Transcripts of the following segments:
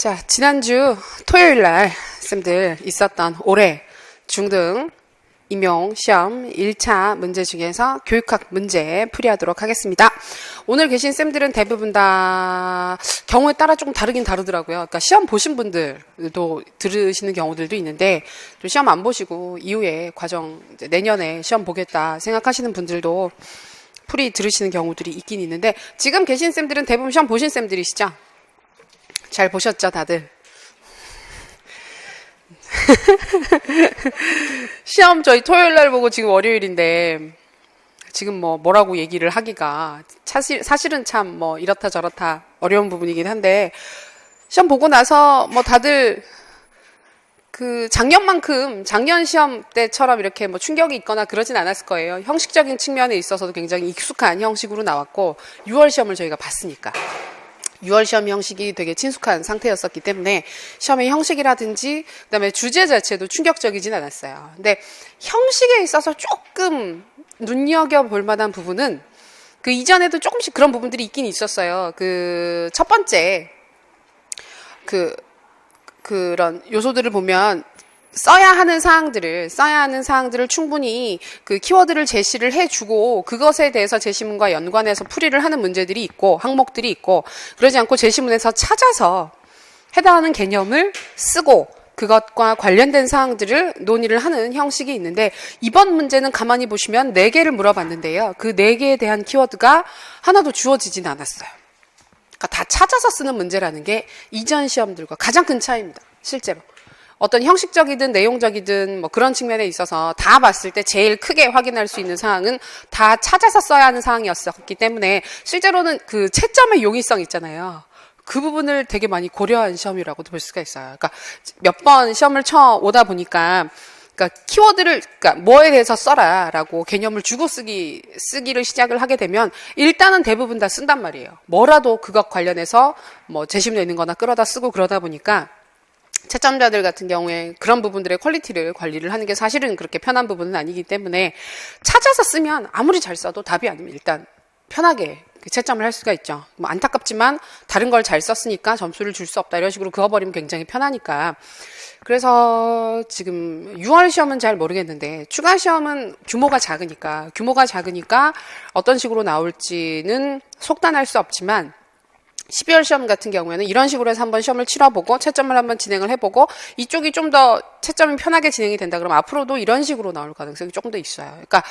자, 지난주 토요일 날 쌤들 있었던 올해 중등 임용 시험 1차 문제 중에서 교육학 문제 풀이하도록 하겠습니다. 오늘 계신 쌤들은 대부분 다 경우에 따라 조금 다르긴 다르더라고요. 그러니까 시험 보신 분들도 들으시는 경우들도 있는데 또 시험 안 보시고 이후에 과정 이제 내년에 시험 보겠다 생각하시는 분들도 풀이 들으시는 경우들이 있긴 있는데 지금 계신 쌤들은 대부분 시험 보신 쌤들이시죠? 잘 보셨죠, 다들? 시험 저희 토요일 날 보고 지금 월요일인데 지금 뭐라고 얘기를 하기가 사실은 참 이렇다 저렇다 어려운 부분이긴 한데 시험 보고 나서 다들 그 작년 시험 때처럼 이렇게 충격이 있거나 그러진 않았을 거예요. 형식적인 측면에 있어서도 굉장히 익숙한 형식으로 나왔고 6월 시험을 저희가 봤으니까 6월 시험 형식이 되게 친숙한 상태였었기 때문에 시험의 형식이라든지 그다음에 주제 자체도 충격적이진 않았어요. 근데 형식에 있어서 조금 눈여겨볼 만한 부분은 그 이전에도 조금씩 그런 부분들이 있긴 있었어요. 그 첫 번째 그런 요소들을 보면 써야 하는 사항들을 충분히 그 키워드를 제시를 해주고 그것에 대해서 제시문과 연관해서 풀이를 하는 문제들이 있고 항목들이 있고 그러지 않고 제시문에서 찾아서 해당하는 개념을 쓰고 그것과 관련된 사항들을 논의를 하는 형식이 있는데 이번 문제는 가만히 보시면 4개를 물어봤는데요. 그 4개에 대한 키워드가 하나도 주어지진 않았어요. 그러니까 다 찾아서 쓰는 문제라는 게 이전 시험들과 가장 큰 차이입니다. 실제로. 어떤 형식적이든 내용적이든 그런 측면에 있어서 다 봤을 때 제일 크게 확인할 수 있는 사항은 다 찾아서 써야 하는 사항이었기 때문에 실제로는 그 채점의 용이성 있잖아요. 그 부분을 되게 많이 고려한 시험이라고도 볼 수가 있어요. 그러니까 몇 번 시험을 쳐오다 보니까 그러니까 키워드를 뭐에 대해서 써라라고 개념을 주고 쓰기를 시작을 하게 되면 일단은 대부분 다 쓴단 말이에요. 뭐라도 그것 관련해서 제시문 있는 거나 끌어다 쓰고 그러다 보니까 채점자들 같은 경우에 그런 부분들의 퀄리티를 관리를 하는 게 사실은 그렇게 편한 부분은 아니기 때문에 찾아서 쓰면 아무리 잘 써도 답이 아니면 일단 편하게 채점을 할 수가 있죠. 안타깝지만 다른 걸 잘 썼으니까 점수를 줄 수 없다 이런 식으로 그어버리면 굉장히 편하니까 그래서 지금 6월 시험은 잘 모르겠는데 추가 시험은 규모가 작으니까 어떤 식으로 나올지는 속단할 수 없지만 12월 시험 같은 경우에는 이런 식으로 해서 한번 시험을 치러보고 채점을 한번 진행을 해보고 이쪽이 좀 더 채점이 편하게 진행이 된다 그러면 앞으로도 이런 식으로 나올 가능성이 조금 더 있어요. 그러니까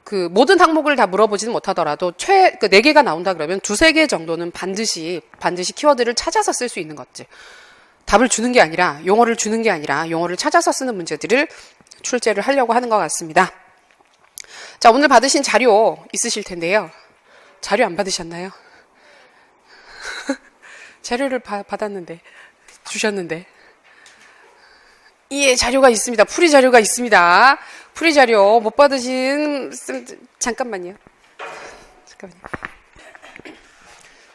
그 모든 항목을 다 물어보지는 못하더라도 4개가 나온다 그러면 2-3개 정도는 반드시 키워드를 찾아서 쓸 수 있는 것들. 답을 주는 게 아니라 용어를 주는 게 아니라 용어를 찾아서 쓰는 문제들을 출제를 하려고 하는 것 같습니다. 자, 오늘 받으신 자료 있으실 텐데요. 자료 안 받으셨나요? 자료를 주셨는데. 예, 자료가 있습니다. 풀이 자료가 있습니다. 풀이 자료 못 받으신, 잠깐만요.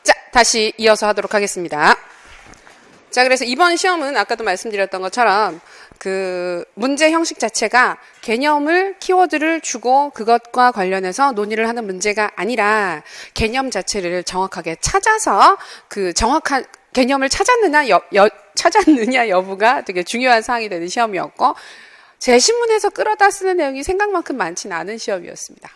자, 다시 이어서 하도록 하겠습니다. 자, 그래서 이번 시험은 아까도 말씀드렸던 것처럼 그 문제 형식 자체가 개념을 키워드를 주고 그것과 관련해서 논의를 하는 문제가 아니라 개념 자체를 정확하게 찾아서 그 정확한 개념을 찾았느냐 여부가 되게 중요한 사항이 되는 시험이었고 제시문에서 끌어다 쓰는 내용이 생각만큼 많지는 않은 시험이었습니다.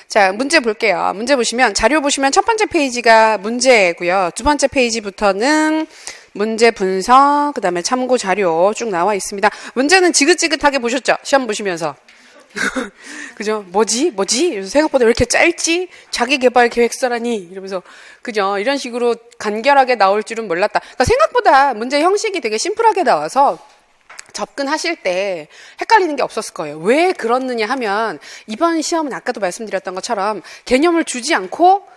자, 문제 볼게요. 문제 보시면 자료 보시면 첫 번째 페이지가 문제고요. 두 번째 페이지부터는 문제 분석, 그 다음에 참고 자료 쭉 나와 있습니다. 문제는 지긋지긋하게 보셨죠? 시험 보시면서. 그죠? 뭐지? 이러면서 생각보다 왜 이렇게 짧지? 자기 개발 계획서라니? 이러면서, 그죠? 이런 식으로 간결하게 나올 줄은 몰랐다. 그러니까 생각보다 문제 형식이 되게 심플하게 나와서 접근하실 때 헷갈리는 게 없었을 거예요. 왜 그렇느냐 하면 이번 시험은 아까도 말씀드렸던 것처럼 개념을 주지 않고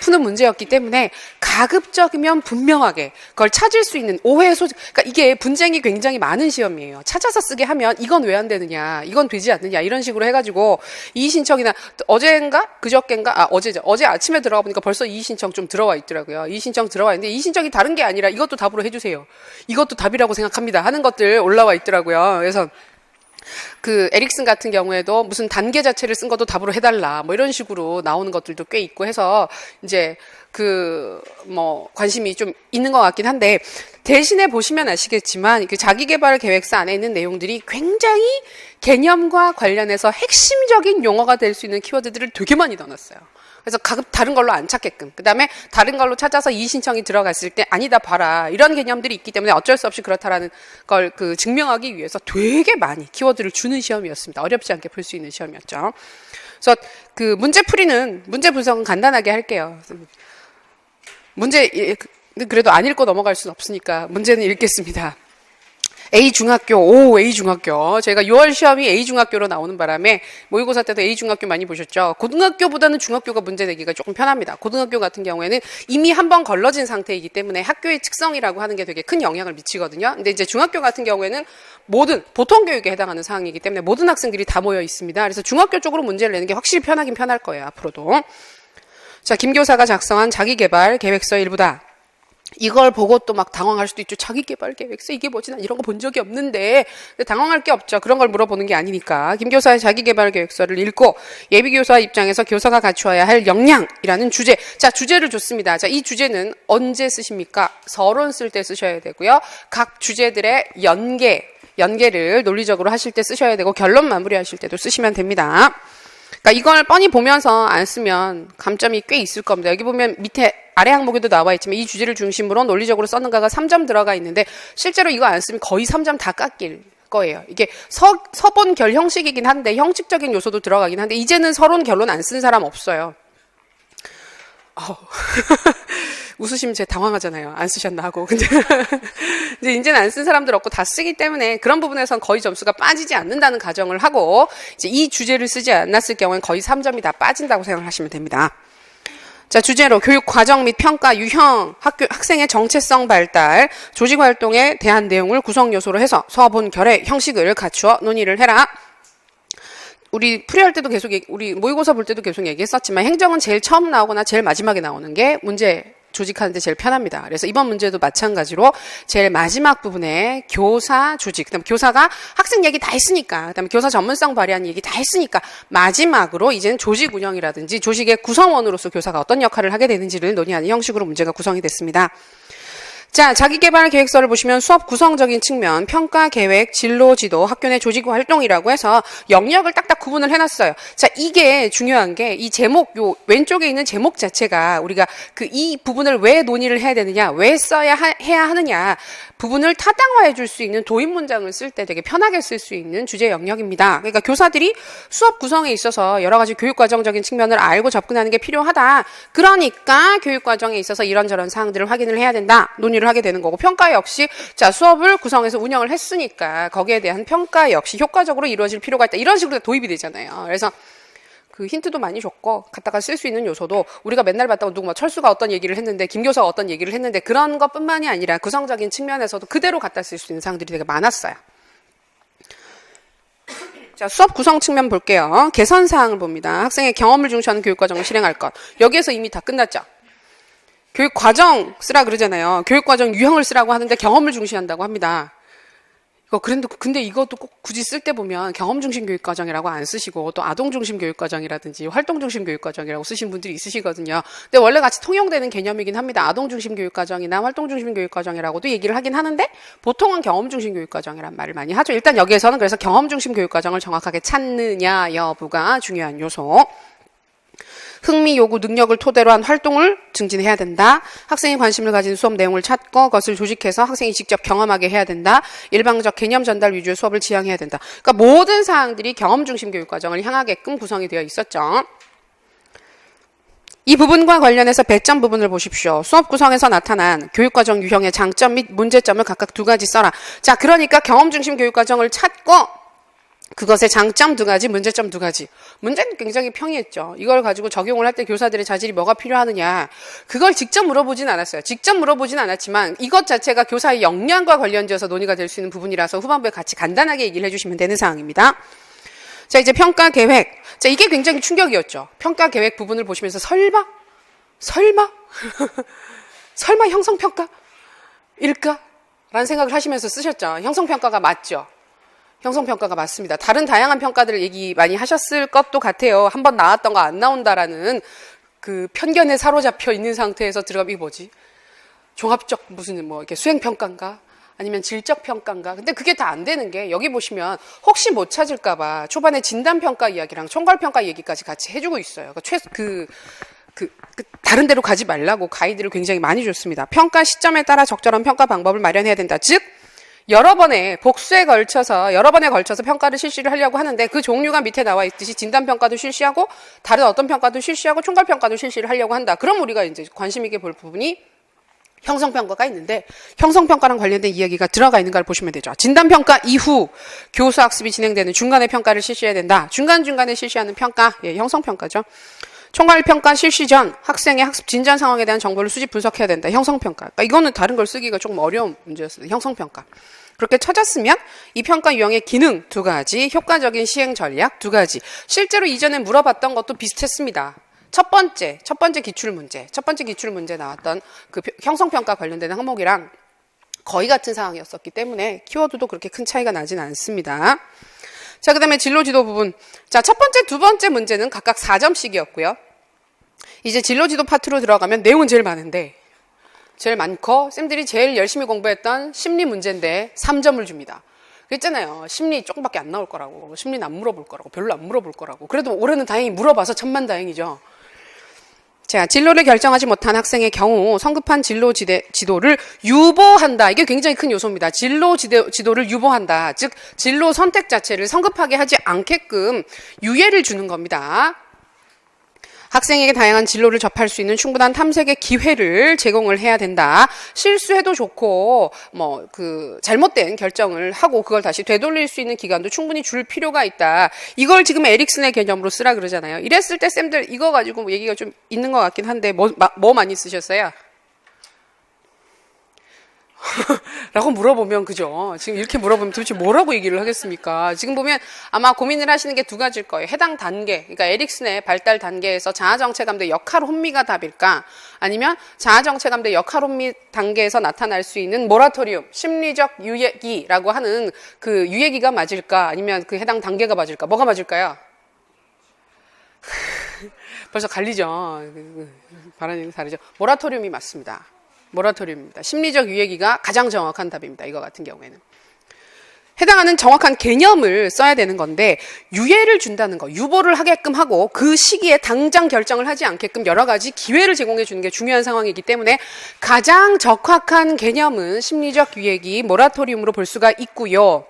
푸는 문제였기 때문에 가급적이면 분명하게 그걸 찾을 수 있는 오해 소지, 그러니까 이게 분쟁이 굉장히 많은 시험이에요. 찾아서 쓰게 하면 이건 왜 안 되느냐, 이건 되지 않느냐 이런 식으로 해가지고 이의 신청이나 어제인가 그저께인가 어제죠. 어제 아침에 들어가 보니까 벌써 이의 신청 좀 들어와 있더라고요. 이의 신청 들어와 있는데 이의 신청이 다른 게 아니라 이것도 답으로 해주세요. 이것도 답이라고 생각합니다. 하는 것들 올라와 있더라고요. 그래서 그 에릭슨 같은 경우에도 무슨 단계 자체를 쓴 것도 답으로 해달라 뭐 이런 식으로 나오는 것들도 꽤 있고 해서 이제 그 뭐 관심이 좀 있는 것 같긴 한데, 대신에 보시면 아시겠지만 그 자기계발 계획서 안에 있는 내용들이 굉장히 개념과 관련해서 핵심적인 용어가 될 수 있는 키워드들을 되게 많이 넣어놨어요. 그래서 다른 걸로 안 찾게끔, 그 다음에 다른 걸로 찾아서 이의 신청이 들어갔을 때 아니다 봐라 이런 개념들이 있기 때문에 어쩔 수 없이 그렇다라는 걸 그 증명하기 위해서 되게 많이 키워드를 주는 시험이었습니다. 어렵지 않게 풀 수 있는 시험이었죠. 그래서 그 문제 풀이는, 문제 분석은 간단하게 할게요. 문제 그래도 안 읽고 넘어갈 수는 없으니까 문제는 읽겠습니다. A 중학교. 제가 6월 시험이 A 중학교로 나오는 바람에 모의고사 때도 A 중학교 많이 보셨죠? 고등학교보다는 중학교가 문제 내기가 조금 편합니다. 고등학교 같은 경우에는 이미 한번 걸러진 상태이기 때문에 학교의 특성이라고 하는 게 되게 큰 영향을 미치거든요. 근데 이제 중학교 같은 경우에는 모든 보통 교육에 해당하는 사항이기 때문에 모든 학생들이 다 모여 있습니다. 그래서 중학교 쪽으로 문제를 내는 게 확실히 편하긴 편할 거예요, 앞으로도. 자, 김 교사가 작성한 자기계발 계획서 일부다. 이걸 보고 또 막 당황할 수도 있죠. 자기계발 계획서 이게 뭐지? 난 이런 거 본 적이 없는데. 근데 당황할 게 없죠. 그런 걸 물어보는 게 아니니까. 김 교사의 자기계발 계획서를 읽고 예비교사 입장에서 교사가 갖추어야 할 역량이라는 주제. 자, 주제를 줬습니다. 자, 이 주제는 언제 쓰십니까? 서론 쓸 때 쓰셔야 되고요. 각 주제들의 연계를 논리적으로 하실 때 쓰셔야 되고, 결론 마무리하실 때도 쓰시면 됩니다. 그러니까 이걸 뻔히 보면서 안 쓰면 감점이 꽤 있을 겁니다. 여기 보면 밑에 아래 항목에도 나와 있지만 이 주제를 중심으로 논리적으로 썼는가가 3점 들어가 있는데, 실제로 이거 안 쓰면 거의 3점 다 깎일 거예요. 이게 서본 결 형식이긴 한데 형식적인 요소도 들어가긴 한데, 이제는 서론 결론 안 쓴 사람 없어요. 웃으시면 제가 당황하잖아요. 안 쓰셨나 하고. 근데 이제는 안 쓴 사람들 없고 다 쓰기 때문에 그런 부분에선 거의 점수가 빠지지 않는다는 가정을 하고, 이제 이 주제를 쓰지 않았을 경우엔 거의 3점이 다 빠진다고 생각하시면 됩니다. 자, 주제로 교육 과정 및 평가 유형, 학생의 정체성 발달, 조직 활동에 대한 내용을 구성 요소로 해서 서본 결의 형식을 갖추어 논의를 해라. 우리 풀이할 때도 계속 우리 모의고사 볼 때도 계속 얘기했었지만, 행정은 제일 처음 나오거나 제일 마지막에 나오는 게 문제 조직하는데 제일 편합니다. 그래서 이번 문제도 마찬가지로 제일 마지막 부분에 교사 조직, 그다음에 교사가 학생 얘기 다 했으니까, 그다음에 교사 전문성 발휘하는 얘기 다 했으니까 마지막으로 이제는 조직 운영이라든지 조직의 구성원으로서 교사가 어떤 역할을 하게 되는지를 논의하는 형식으로 문제가 구성이 됐습니다. 자, 자기계발 계획서를 보시면 수업 구성적인 측면, 평가, 계획, 진로, 지도, 학교 내 조직 활동이라고 해서 영역을 딱딱 구분을 해놨어요. 자, 이게 중요한 게, 이 제목, 요 왼쪽에 있는 제목 자체가 우리가 이 부분을 왜 논의를 해야 되느냐, 왜 해야 하느냐 부분을 타당화해 줄 수 있는 도입 문장을 쓸 때 되게 편하게 쓸 수 있는 주제 영역입니다. 그러니까 교사들이 수업 구성에 있어서 여러 가지 교육과정적인 측면을 알고 접근하는 게 필요하다. 그러니까 교육과정에 있어서 이런저런 사항들을 확인을 해야 된다. 논의를 하게 되는 거고, 평가 역시 자, 수업을 구성해서 운영을 했으니까 거기에 대한 평가 역시 효과적으로 이루어질 필요가 있다. 이런 식으로 도입이 되잖아요. 그래서 그 힌트도 많이 줬고, 갖다가 쓸 수 있는 요소도 우리가 맨날 봤다고 누구 철수가 어떤 얘기를 했는데, 김 교사가 어떤 얘기를 했는데, 그런 것뿐만이 아니라 구성적인 측면에서도 그대로 갖다 쓸 수 있는 사항들이 되게 많았어요. 자, 수업 구성 측면 볼게요. 개선 사항을 봅니다. 학생의 경험을 중시하는 교육과정을 실행할 것. 여기에서 이미 다 끝났죠. 교육과정 쓰라 그러잖아요. 교육과정 유형을 쓰라고 하는데 경험을 중시한다고 합니다. 근데 이것도 꼭 굳이 쓸 때 보면 경험 중심 교육과정이라고 안 쓰시고 또 아동 중심 교육과정이라든지 활동 중심 교육과정이라고 쓰신 분들이 있으시거든요. 근데 원래 같이 통용되는 개념이긴 합니다. 아동 중심 교육과정이나 활동 중심 교육과정이라고도 얘기를 하긴 하는데, 보통은 경험 중심 교육과정이란 말을 많이 하죠. 일단 여기에서는 그래서 경험 중심 교육과정을 정확하게 찾느냐 여부가 중요한 요소. 흥미, 요구, 능력을 토대로 한 활동을 증진해야 된다. 학생이 관심을 가진 수업 내용을 찾고 그것을 조직해서 학생이 직접 경험하게 해야 된다. 일방적 개념 전달 위주의 수업을 지향해야 된다. 그러니까 모든 사항들이 경험 중심 교육과정을 향하게끔 구성이 되어 있었죠. 이 부분과 관련해서 배점 부분을 보십시오. 수업 구성에서 나타난 교육과정 유형의 장점 및 문제점을 각각 2가지 써라. 자, 그러니까 경험 중심 교육과정을 찾고 그것의 장점 2가지, 문제점 2가지. 문제는 굉장히 평이했죠. 이걸 가지고 적용을 할 때 교사들의 자질이 뭐가 필요하느냐. 그걸 직접 물어보진 않았어요. 직접 물어보진 않았지만 이것 자체가 교사의 역량과 관련되어서 논의가 될 수 있는 부분이라서 후반부에 같이 간단하게 얘기를 해주시면 되는 사항입니다. 자, 이제 평가 계획. 자, 이게 굉장히 충격이었죠. 평가 계획 부분을 보시면서 설마? 설마 형성평가? 일까? 라는 생각을 하시면서 쓰셨죠. 형성평가가 맞죠. 형성평가가 맞습니다. 다른 다양한 평가들을 얘기 많이 하셨을 것도 같아요. 한번 나왔던 거 안 나온다라는 그 편견에 사로잡혀 있는 상태에서 들어가면 이게 뭐지? 종합적 무슨 뭐 이렇게 수행평가인가? 아니면 질적평가인가? 근데 그게 다 안 되는 게 여기 보시면 혹시 못 찾을까봐 초반에 진단평가 이야기랑 총괄평가 얘기까지 같이 해주고 있어요. 다른 데로 가지 말라고 가이드를 굉장히 많이 줬습니다. 평가 시점에 따라 적절한 평가 방법을 마련해야 된다. 즉, 여러 번에 걸쳐서 평가를 실시를 하려고 하는데 그 종류가 밑에 나와 있듯이 진단평가도 실시하고 다른 어떤 평가도 실시하고 총괄평가도 실시를 하려고 한다. 그럼 우리가 이제 관심 있게 볼 부분이 형성평가가 있는데 형성평가랑 관련된 이야기가 들어가 있는 걸 보시면 되죠. 진단평가 이후 교수학습이 진행되는 중간에 평가를 실시해야 된다. 중간중간에 실시하는 평가, 형성평가죠. 총괄평가 실시 전 학생의 학습 진전 상황에 대한 정보를 수집 분석해야 된다. 형성평가. 그러니까 이거는 다른 걸 쓰기가 조금 어려운 문제였습니다. 형성평가. 그렇게 찾았으면 이 평가 유형의 기능 2가지, 효과적인 시행 전략 2가지. 실제로 이전에 물어봤던 것도 비슷했습니다. 첫 번째 기출문제 나왔던 그 형성평가 관련된 항목이랑 거의 같은 상황이었었기 때문에 키워드도 그렇게 큰 차이가 나진 않습니다. 자, 그 다음에 진로 지도 부분. 자, 첫 번째, 두 번째 문제는 각각 4점씩이었고요. 이제 진로 지도 파트로 들어가면 내용은 제일 많은데, 제일 많고, 쌤들이 제일 열심히 공부했던 심리 문제인데 3점을 줍니다. 그랬잖아요. 심리 조금밖에 안 나올 거라고. 심리는 안 물어볼 거라고. 별로 안 물어볼 거라고. 그래도 올해는 다행히 물어봐서 천만다행이죠. 자, 진로를 결정하지 못한 학생의 경우 성급한 진로 지도를 유보한다. 이게 굉장히 큰 요소입니다. 진로 지도를 유보한다. 즉, 진로 선택 자체를 성급하게 하지 않게끔 유예를 주는 겁니다. 학생에게 다양한 진로를 접할 수 있는 충분한 탐색의 기회를 제공을 해야 된다. 실수해도 좋고, 잘못된 결정을 하고 그걸 다시 되돌릴 수 있는 기간도 충분히 줄 필요가 있다. 이걸 지금 에릭슨의 개념으로 쓰라 그러잖아요. 이랬을 때 쌤들 이거 가지고 얘기가 좀 있는 것 같긴 한데, 뭐 많이 쓰셨어요? 라고 물어보면, 그죠? 지금 이렇게 물어보면 도대체 뭐라고 얘기를 하겠습니까? 지금 보면 아마 고민을 하시는 게 2가지일 거예요. 해당 단계, 그러니까 에릭슨의 발달 단계에서 자아정체감대 역할 혼미가 답일까? 아니면 자아정체감대 역할 혼미 단계에서 나타날 수 있는 모라토리움, 심리적 유예기라고 하는 그 유예기가 맞을까? 아니면 그 해당 단계가 맞을까? 뭐가 맞을까요? 벌써 갈리죠? 바라는 다르죠? 모라토리움이 맞습니다. 모라토리움입니다. 심리적 유예기가 가장 정확한 답입니다. 이거 같은 경우에는. 해당하는 정확한 개념을 써야 되는 건데 유예를 준다는 거, 유보를 하게끔 하고 그 시기에 당장 결정을 하지 않게끔 여러 가지 기회를 제공해 주는 게 중요한 상황이기 때문에 가장 적확한 개념은 심리적 유예기, 모라토리움으로 볼 수가 있고요.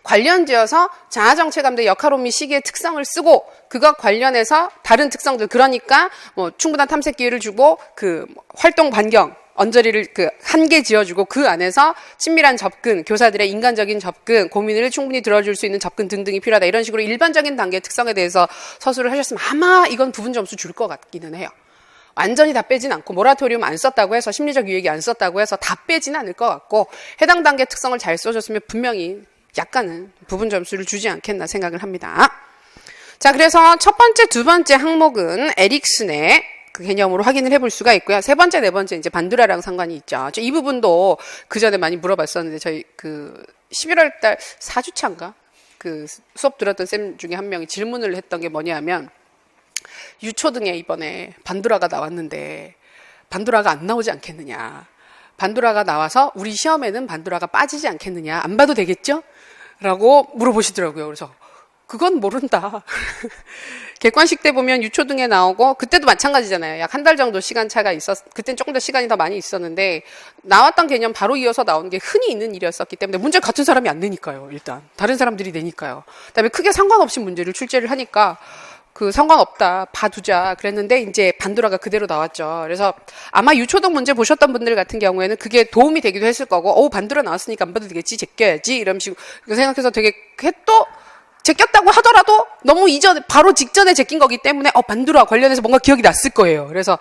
관련지어서 자아정체감대 역할혼미 시기의 특성을 쓰고 그것 관련해서 다른 특성들, 그러니까 충분한 탐색 기회를 주고 그 활동 반경 언저리를 한계 지어주고 그 안에서 친밀한 접근, 교사들의 인간적인 접근, 고민을 충분히 들어줄 수 있는 접근 등등이 필요하다. 이런 식으로 일반적인 단계의 특성에 대해서 서술을 하셨으면 아마 이건 부분 점수 줄 것 같기는 해요. 완전히 다 빼진 않고 모라토리움 안 썼다고 해서 심리적 유예기 안 썼다고 해서 다 빼진 않을 것 같고 해당 단계 특성을 잘 써줬으면 분명히 약간은 부분 점수를 주지 않겠나 생각을 합니다. 자, 그래서 첫 번째, 두 번째 항목은 에릭슨의 그 개념으로 확인을 해볼 수가 있고요. 세 번째, 네 번째 이제 반두라랑 상관이 있죠. 이 부분도 그 전에 많이 물어봤었는데 저희 11월 달 4주차인가? 수업 들었던 쌤 중에 한 명이 질문을 했던 게 뭐냐면 유초등에 이번에 반두라가 나왔는데 반두라가 안 나오지 않겠느냐. 반두라가 나와서 우리 시험에는 반두라가 빠지지 않겠느냐. 안 봐도 되겠죠? 라고 물어보시더라고요. 그래서 그건 모른다. 객관식 때 보면 유초등에 나오고 그때도 마찬가지잖아요. 약 한 달 정도 시간차가 그땐 조금 더 시간이 더 많이 있었는데 나왔던 개념 바로 이어서 나오는 게 흔히 있는 일이었었기 때문에 문제 같은 사람이 안 내니까요. 일단 다른 사람들이 내니까요. 그다음에 크게 상관없이 문제를 출제를 하니까 상관없다, 봐두자 그랬는데 이제 반두라가 그대로 나왔죠. 그래서 아마 유초등 문제 보셨던 분들 같은 경우에는 그게 도움이 되기도 했을 거고 반두라 나왔으니까 안 봐도 되겠지, 제껴야지 이런 식으로 생각해서 되게 또 제꼈다고 하더라도 너무 바로 직전에 제낀 거기 때문에 반두라 관련해서 뭔가 기억이 났을 거예요. 그래서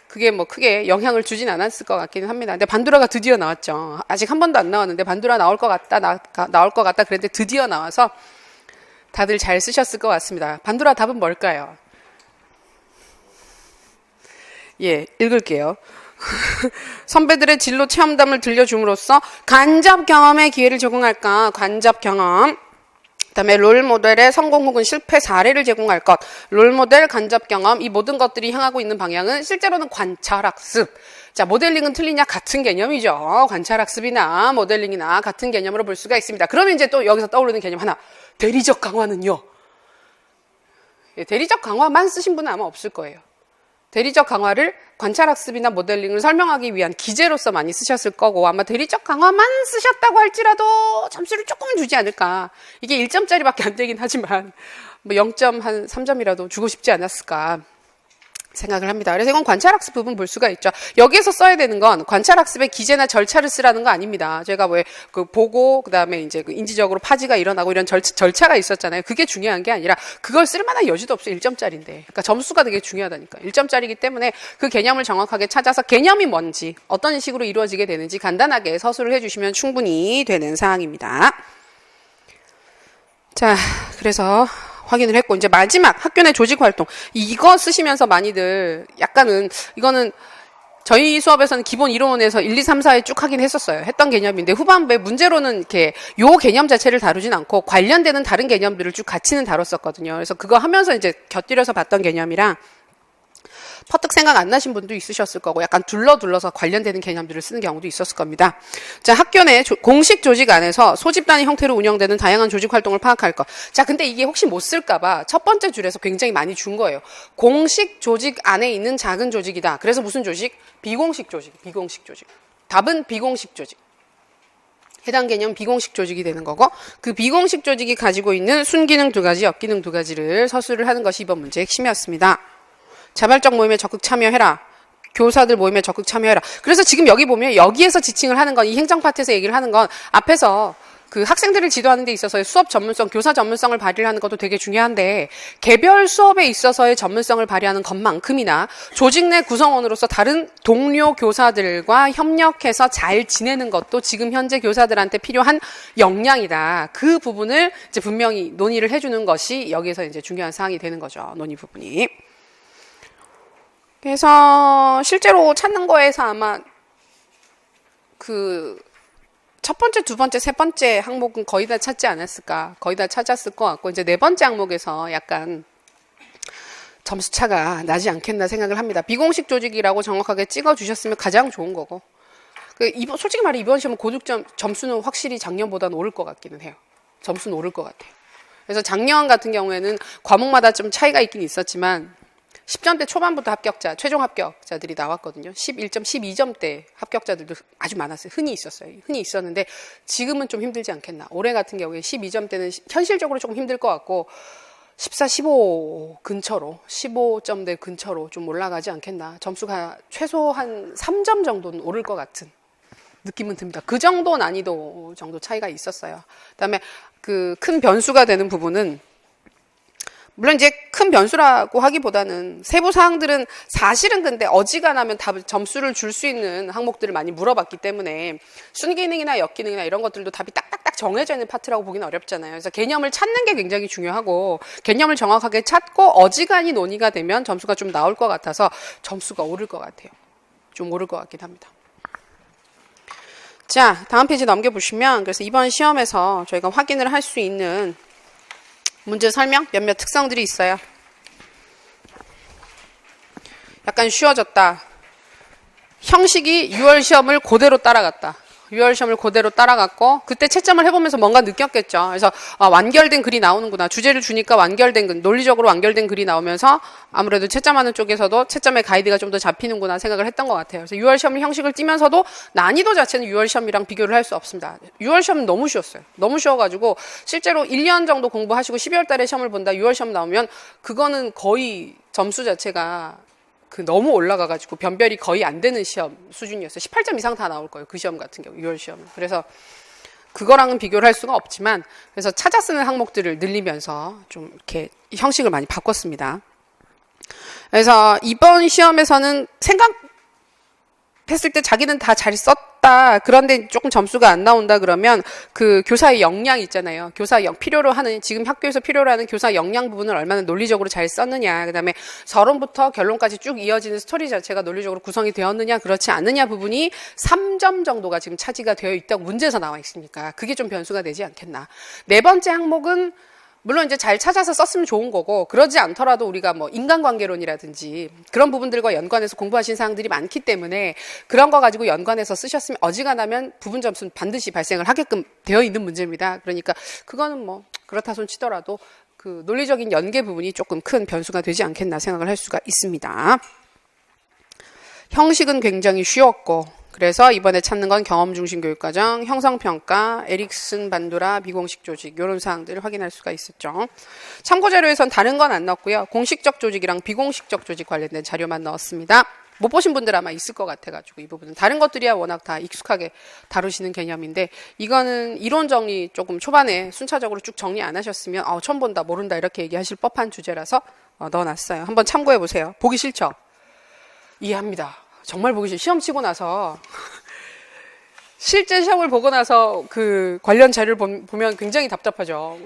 그게 크게 영향을 주진 않았을 것 같기는 합니다. 근데 반두라가 드디어 나왔죠. 아직 한 번도 안 나왔는데 반두라 나올 것 같다, 나올 것 같다 그랬는데 드디어 나와서 다들 잘 쓰셨을 것 같습니다. 반두라 답은 뭘까요? 예, 읽을게요. 선배들의 진로 체험담을 들려줌으로써 간접 경험의 기회를 제공할까? 간접 경험. 그다음에 롤모델의 성공 혹은 실패 사례를 제공할 것. 롤모델, 간접 경험, 이 모든 것들이 향하고 있는 방향은 실제로는 관찰학습. 자, 모델링은 틀리냐? 같은 개념이죠. 관찰학습이나 모델링이나 같은 개념으로 볼 수가 있습니다. 그러면 이제 또 여기서 떠오르는 개념 하나. 대리적 강화는요. 대리적 강화만 쓰신 분은 아마 없을 거예요. 대리적 강화를 관찰학습이나 모델링을 설명하기 위한 기제로서 많이 쓰셨을 거고, 아마 대리적 강화만 쓰셨다고 할지라도 점수를 조금 주지 않을까. 이게 1점짜리밖에 안 되긴 하지만 뭐 0.3점이라도 주고 싶지 않았을까 생각을 합니다. 그래서 이건 관찰학습 부분 볼 수가 있죠. 여기에서 써야 되는 건 관찰학습의 기제나 절차를 쓰라는 거 아닙니다. 제가 왜 그 보고 그다음에 이제 그 인지적으로 파지가 일어나고 이런 절차가 있었잖아요. 그게 중요한 게 아니라 그걸 쓸 만한 여지도 없어. 1점짜리인데. 그러니까 점수가 되게 중요하다니까. 1점짜리이기 때문에 그 개념을 정확하게 찾아서 개념이 뭔지, 어떤 식으로 이루어지게 되는지 간단하게 서술을 해주시면 충분히 되는 사항입니다. 자, 그래서 확인을 했고, 이제 마지막 학교 내 조직 활동. 이거 쓰시면서 많이들 약간은, 이거는 저희 수업에서는 기본 이론에서 1, 2, 3, 4에 쭉 하긴 했었어요. 했던 개념인데 후반부에 문제로는 이렇게 요 개념 자체를 다루진 않고 관련되는 다른 개념들을 쭉 같이는 다뤘었거든요. 그래서 그거 하면서 이제 곁들여서 봤던 개념이랑 퍼뜩 생각 안 나신 분도 있으셨을 거고 약간 둘러서 관련되는 개념들을 쓰는 경우도 있었을 겁니다. 자, 학교 내 공식 조직 안에서 소집단위 형태로 운영되는 다양한 조직 활동을 파악할 것. 자, 근데 이게 혹시 못 쓸까 봐 첫 번째 줄에서 굉장히 많이 준 거예요. 공식 조직 안에 있는 작은 조직이다. 그래서 무슨 조직? 비공식 조직. 비공식 조직. 답은 비공식 조직. 해당 개념 비공식 조직이 되는 거고, 그 비공식 조직이 가지고 있는 순기능 2가지, 역기능 2가지를 서술을 하는 것이 이번 문제의 핵심이었습니다. 자발적 모임에 적극 참여해라. 교사들 모임에 적극 참여해라. 그래서 지금 여기 보면 여기에서 지칭을 하는 건, 이 행정 파트에서 얘기를 하는 건 앞에서 그 학생들을 지도하는 데 있어서의 수업 전문성, 교사 전문성을 발휘하는 것도 되게 중요한데 개별 수업에 있어서의 전문성을 발휘하는 것만큼이나 조직 내 구성원으로서 다른 동료 교사들과 협력해서 잘 지내는 것도 지금 현재 교사들한테 필요한 역량이다. 그 부분을 이제 분명히 논의를 해주는 것이 여기에서 이제 중요한 사항이 되는 거죠. 논의 부분이. 그래서 실제로 찾는 거에서 아마 그 첫 번째, 두 번째, 세 번째 항목은 거의 다 찾지 않았을까. 거의 다 찾았을 것 같고 이제 네 번째 항목에서 약간 점수 차가 나지 않겠나 생각을 합니다. 비공식 조직이라고 정확하게 찍어주셨으면 가장 좋은 거고. 솔직히 말해 이번 시험은 고득점 점수는 확실히 작년보다는 오를 것 같기는 해요. 점수는 오를 것 같아요. 그래서 작년 같은 경우에는 과목마다 좀 차이가 있긴 있었지만 10점대 초반부터 합격자, 최종 합격자들이 나왔거든요. 11점, 12점대 합격자들도 아주 많았어요. 흔히 있었어요. 흔히 있었는데 지금은 좀 힘들지 않겠나. 올해 같은 경우에 12점대는 현실적으로 조금 힘들 것 같고 14, 15 근처로, 15점대 근처로 좀 올라가지 않겠나. 점수가 최소 한 3점 정도는 오를 것 같은 느낌은 듭니다. 그 정도 난이도 정도 차이가 있었어요. 그다음에 그 큰 변수가 되는 부분은 물론 이제 큰 변수라고 하기보다는 세부 사항들은 사실은 근데 어지간하면 답을 점수를 줄 수 있는 항목들을 많이 물어봤기 때문에 순기능이나 역기능이나 이런 것들도 답이 딱딱딱 정해져 있는 파트라고 보기는 어렵잖아요. 그래서 개념을 찾는 게 굉장히 중요하고 개념을 정확하게 찾고 어지간히 논의가 되면 점수가 좀 나올 것 같아서 점수가 오를 것 같아요. 좀 오를 것 같긴 합니다. 자, 다음 페이지 넘겨보시면 그래서 이번 시험에서 저희가 확인을 할 수 있는 문제 설명 몇몇 특성들이 있어요. 약간 쉬워졌다. 형식이 6월 시험을 그대로 따라갔다. 6월 시험을 그대로 따라갔고 그때 채점을 해보면서 뭔가 느꼈겠죠. 그래서 완결된 글이 나오는구나. 주제를 주니까 완결된 글, 논리적으로 완결된 글이 나오면서 아무래도 채점하는 쪽에서도 채점의 가이드가 좀 더 잡히는구나 생각을 했던 것 같아요. 그래서 6월 시험 형식을 띄면서도 난이도 자체는 6월 시험이랑 비교를 할 수 없습니다. 6월 시험은 너무 쉬웠어요. 너무 쉬워가지고 실제로 1년 정도 공부하시고 12월 달에 시험을 본다 6월 시험 나오면 그거는 거의 점수 자체가 너무 올라가가지고 변별이 거의 안 되는 시험 수준이었어요. 18점 이상 다 나올 거예요. 그 시험 같은 경우 6월 시험은. 그래서 그거랑은 비교를 할 수가 없지만 그래서 찾아 쓰는 항목들을 늘리면서 좀 이렇게 형식을 많이 바꿨습니다. 그래서 이번 시험에서는 생각했을 때 자기는 다 잘 썼다 썼다. 그런데 조금 점수가 안 나온다 그러면 그 교사의 역량 있잖아요. 필요로 하는, 지금 학교에서 필요로 하는 교사 역량 부분을 얼마나 논리적으로 잘 썼느냐. 그다음에 서론부터 결론까지 쭉 이어지는 스토리 자체가 논리적으로 구성이 되었느냐, 그렇지 않느냐 부분이 3점 정도가 지금 차지가 되어 있다고 문제에서 나와 있으니까 그게 좀 변수가 되지 않겠나. 네 번째 항목은 물론 이제 잘 찾아서 썼으면 좋은 거고, 그러지 않더라도 우리가 뭐 인간관계론이라든지 그런 부분들과 연관해서 공부하신 사항들이 많기 때문에 그런 거 가지고 연관해서 쓰셨으면 어지간하면 부분 점수는 반드시 발생을 하게끔 되어 있는 문제입니다. 그러니까 그거는 뭐 그렇다 손 치더라도 그 논리적인 연계 부분이 조금 큰 변수가 되지 않겠나 생각을 할 수가 있습니다. 형식은 굉장히 쉬웠고, 그래서 이번에 찾는 건 경험 중심 교육과정, 형성평가, 에릭슨, 반도라, 비공식 조직 이런 사항들을 확인할 수가 있었죠. 참고자료에선 다른 건 안 넣었고요. 공식적 조직이랑 비공식적 조직 관련된 자료만 넣었습니다. 못 보신 분들 아마 있을 것 같아가지고 이 부분은 다른 것들이야 워낙 다 익숙하게 다루시는 개념인데, 이거는 이론 정리 조금 초반에 순차적으로 쭉 정리 안 하셨으면 처음 본다 모른다 이렇게 얘기하실 법한 주제라서 넣어놨어요. 한번 참고해 보세요. 보기 싫죠? 이해합니다. 정말 보기 싫어요. 시험 치고 나서 실제 시험을 보고 나서 그 관련 자료를 보면 굉장히 답답하죠.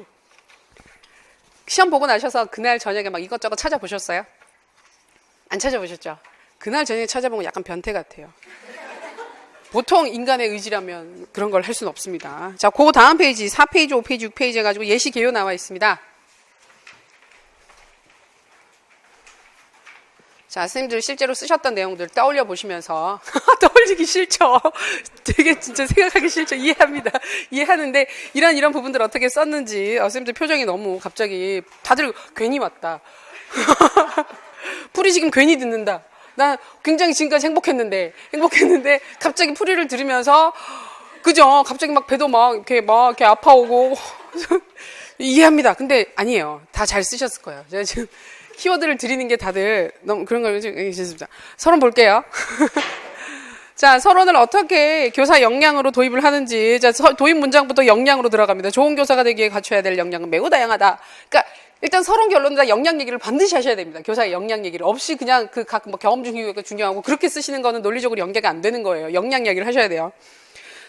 시험 보고 나셔서 그날 저녁에 막 이것저것 찾아보셨어요? 안 찾아보셨죠? 그날 저녁에 찾아보면 약간 변태 같아요. 보통 인간의 의지라면 그런 걸 할 수는 없습니다. 자, 그 다음 페이지 4페이지, 5페이지, 6페이지 해가지고 예시 개요 나와 있습니다. 자, 선생님들 실제로 쓰셨던 내용들 떠올려 보시면서 떠올리기 싫죠. 되게 진짜 생각하기 싫죠. 이해합니다. 이해하는데 이런 부분들 어떻게 썼는지 선생님들 표정이 너무 갑자기 다들 괜히 왔다. 풀이 지금 괜히 듣는다. 나 굉장히 지금까지 행복했는데 갑자기 풀이를 들으면서 그죠? 갑자기 막 배도 막 이렇게 아파오고 이해합니다. 근데 아니에요. 다 잘 쓰셨을 거예요. 제가 지금 키워드를 드리는 게 다들 너무 그런 걸 있습니다. 서론 볼게요. 자, 서론을 어떻게 교사 역량으로 도입을 하는지. 자, 도입 문장부터 역량으로 들어갑니다. 좋은 교사가 되기에 갖춰야 될 역량은 매우 다양하다. 그러니까 일단 서론 결론은 다 역량 얘기를 반드시 하셔야 됩니다. 교사의 역량 얘기를 없이 그냥 그 각 뭐 경험 중심교육이 중요하고 그렇게 쓰시는 거는 논리적으로 연계가 안 되는 거예요. 역량 얘기를 하셔야 돼요.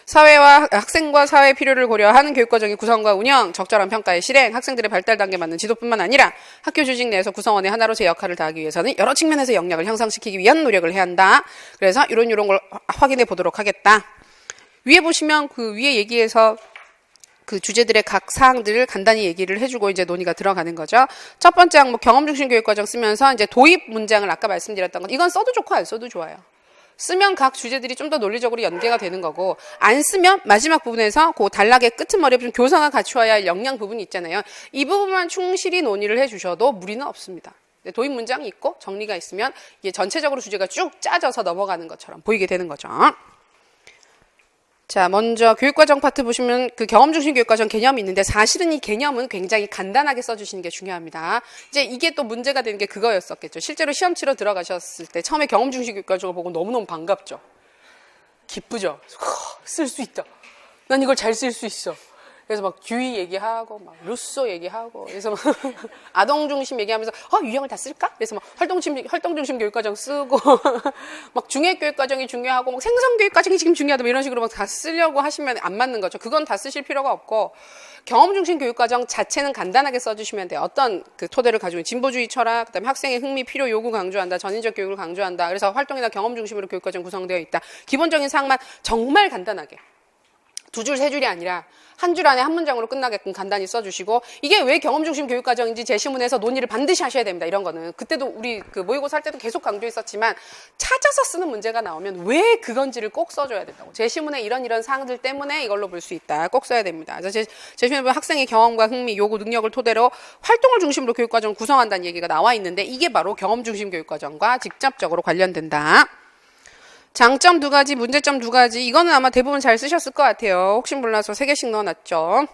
사회와 학생과 사회의 필요를 고려하는 교육과정의 구성과 운영, 적절한 평가의 실행, 학생들의 발달 단계에 맞는 지도뿐만 아니라 학교 조직 내에서 구성원의 하나로 제 역할을 다하기 위해서는 여러 측면에서 역량을 향상시키기 위한 노력을 해야 한다. 그래서 이런 걸 확인해 보도록 하겠다. 위에 보시면 그 위에 얘기해서 그 주제들의 각 사항들을 간단히 얘기를 해주고 이제 논의가 들어가는 거죠. 첫 번째 항목 경험 중심 교육과정 쓰면서 이제 도입 문장을 아까 말씀드렸던 건 이건 써도 좋고 안 써도 좋아요. 쓰면 각 주제들이 좀 더 논리적으로 연계가 되는 거고, 안 쓰면 마지막 부분에서 그 단락의 끄트머리에 좀 교사가 갖추어야 할 역량 부분이 있잖아요. 이 부분만 충실히 논의를 해주셔도 무리는 없습니다. 도입 문장이 있고 정리가 있으면 이게 전체적으로 주제가 쭉 짜져서 넘어가는 것처럼 보이게 되는 거죠. 자, 먼저 교육과정 파트 보시면 그 경험 중심 교육과정 개념이 있는데 사실은 이 개념은 굉장히 간단하게 써주시는 게 중요합니다. 이제 이게 또 문제가 되는 게 그거였었겠죠. 실제로 시험 치러 들어가셨을 때 처음에 경험 중심 교육과정을 보고 너무너무 반갑죠. 기쁘죠. 쓸 수 있다. 난 이걸 잘 쓸 수 있어. 그래서 막 듀이 얘기하고 막 루소 얘기하고 그래서 막 아동 중심 얘기하면서 유형을 다 쓸까? 그래서 막 활동 중심 교육과정 쓰고 막 중액 교육과정이 중요하고 막 생성 교육과정이 지금 중요하다 이런 식으로 막 다 쓰려고 하시면 안 맞는 거죠. 그건 다 쓰실 필요가 없고 경험 중심 교육과정 자체는 간단하게 써주시면 돼요. 어떤 그 토대를 가지고 있는 진보주의 철학, 그다음에 학생의 흥미, 필요, 요구 강조한다, 전인적 교육을 강조한다. 그래서 활동이나 경험 중심으로 교육과정 구성되어 있다. 기본적인 사항만 정말 간단하게. 2줄, 3줄이 아니라 한 줄 안에 한 문장으로 끝나게끔 간단히 써주시고, 이게 왜 경험 중심 교육과정인지 제시문에서 논의를 반드시 하셔야 됩니다. 이런 거는 그때도 우리 그 모의고사 할 때도 계속 강조했었지만 찾아서 쓰는 문제가 나오면 왜 그건지를 꼭 써줘야 된다고. 제시문에 이런 사항들 때문에 이걸로 볼 수 있다. 꼭 써야 됩니다. 그래서 제시문에 보면 학생의 경험과 흥미, 요구, 능력을 토대로 활동을 중심으로 교육과정을 구성한다는 얘기가 나와 있는데 이게 바로 경험 중심 교육과정과 직접적으로 관련된다. 장점 2가지, 문제점 2가지. 이거는 아마 대부분 잘 쓰셨을 것 같아요. 혹시 몰라서 3개씩 넣어놨죠.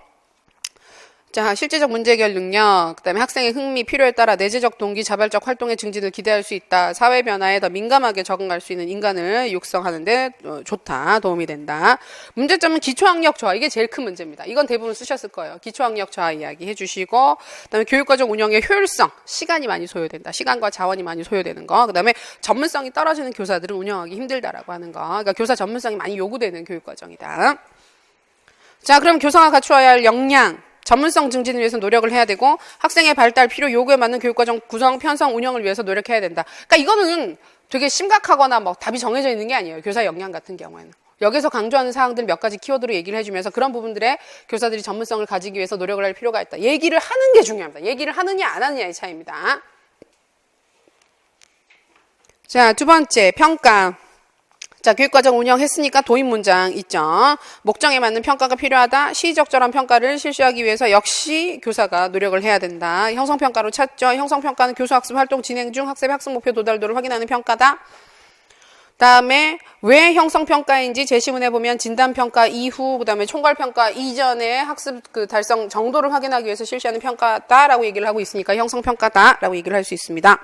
자, 실제적 문제 해결 능력, 그다음에 학생의 흥미, 필요에 따라 내재적 동기, 자발적 활동의 증진을 기대할 수 있다. 사회 변화에 더 민감하게 적응할 수 있는 인간을 육성하는데 좋다. 도움이 된다. 문제점은 기초학력 저하. 이게 제일 큰 문제입니다. 이건 대부분 쓰셨을 거예요. 기초학력 저하 이야기 해주시고, 그다음에 교육과정 운영의 효율성, 시간이 많이 소요된다. 시간과 자원이 많이 소요되는 거. 그다음에 전문성이 떨어지는 교사들은 운영하기 힘들다라고 하는 거. 그러니까 교사 전문성이 많이 요구되는 교육과정이다. 자, 그럼 교사가 갖추어야 할 역량. 전문성 증진을 위해서 노력을 해야 되고 학생의 발달, 필요, 요구에 맞는 교육과정 구성, 편성, 운영을 위해서 노력해야 된다. 그러니까 이거는 되게 심각하거나 뭐 답이 정해져 있는 게 아니에요. 교사 역량 같은 경우에는. 여기서 강조하는 사항들 몇 가지 키워드로 얘기를 해주면서 그런 부분들에 교사들이 전문성을 가지기 위해서 노력을 할 필요가 있다. 얘기를 하는 게 중요합니다. 얘기를 하느냐 안 하느냐의 차이입니다. 자, 두 번째 평가. 자, 교육과정 운영했으니까 도입 문장 있죠. 목적에 맞는 평가가 필요하다. 시의적절한 평가를 실시하기 위해서 역시 교사가 노력을 해야 된다. 형성평가로 찾죠. 형성평가는 교수학습 활동 진행 중 학생의 학습 목표 도달도를 확인하는 평가다. 다음에 왜 형성평가인지 제시문에 보면 진단평가 이후, 그 다음에 총괄평가 이전에 학습 달성 정도를 확인하기 위해서 실시하는 평가다라고 얘기를 하고 있으니까 형성평가다라고 얘기를 할 수 있습니다.